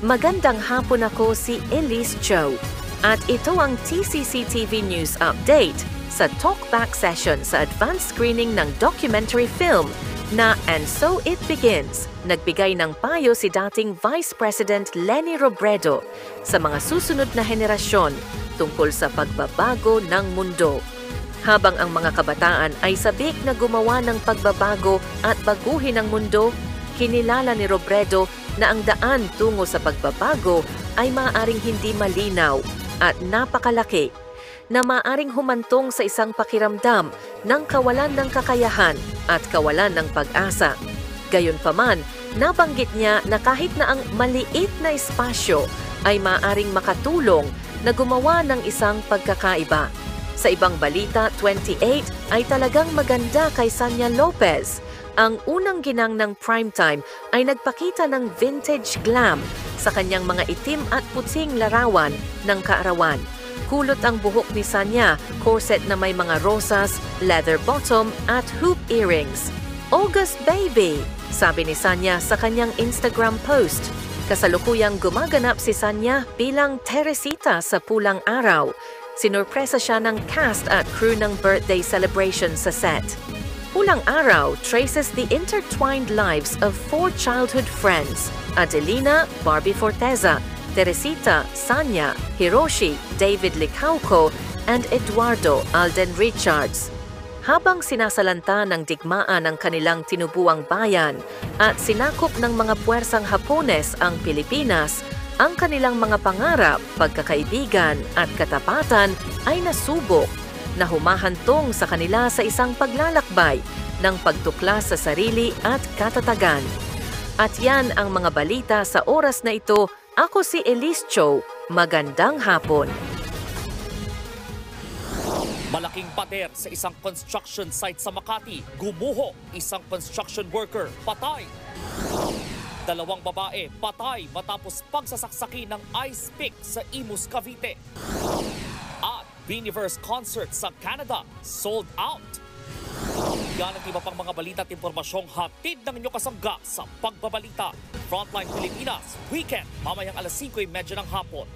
Magandang hapon, ako si Elise Cho. At ito ang TCC-TV News Update sa talkback session sa advanced screening ng documentary film na And So It Begins. Nagbigay ng payo si dating Vice President Leni Robredo sa mga susunod na henerasyon tungkol sa pagbabago ng mundo. Habang ang mga kabataan ay sabik na gumawa ng pagbabago at baguhin ang mundo, kinilala ni Robredo na ang daan tungo sa pagbabago ay maaaring hindi malinaw at napakalaki, na maaaring humantong sa isang pakiramdam ng kawalan ng kakayahan at kawalan ng pag-asa. Gayunpaman, nabanggit niya na kahit na ang maliit na espasyo ay maaaring makatulong na gumawa ng isang pagkakaiba. Sa ibang balita, 28 ay talagang maganda kay Sanya Lopez. Ang unang ginang ng primetime ay nagpakita ng vintage glam sa kanyang mga itim at puting larawan ng kaarawan. Kulot ang buhok ni Sanya, corset na may mga rosas, leather bottom at hoop earrings. August baby, sabi ni Sanya sa kanyang Instagram post. Kasalukuyang gumaganap si Sanya bilang Teresita sa Pulang Araw. Sinurpresa siya ng cast at crew ng birthday celebration sa set. Pulang Araw traces the intertwined lives of 4 childhood friends: Adelina, Barbie Forteza, Teresita, Sanya, Hiroshi, David Licauco, and Eduardo Alden Richards. Habang sinasalanta ng digmaan ng kanilang tinubuang bayan at sinakop ng mga puwersang Hapones ang Pilipinas, ang kanilang mga pangarap, pagkakaibigan at katapatan ay nasubok na humahantong sa kanila sa isang paglalakbay ng pagtuklas sa sarili at katatagan. At yan ang mga balita sa oras na ito. Ako si Elise Cho. Magandang hapon. Malaking pader sa isang construction site sa Makati. Gumuho, isang construction worker, patay. 2 babae, patay matapos pagsasaksakin ng ice pick sa Imus, Cavite. At Biniverse concert sa Canada, sold out. Yan at iba pang mga balita at impormasyong hatid ng inyong kasangga sa Pagbabalita. Frontline Pilipinas, weekend, mamayang 5:30 ng hapon.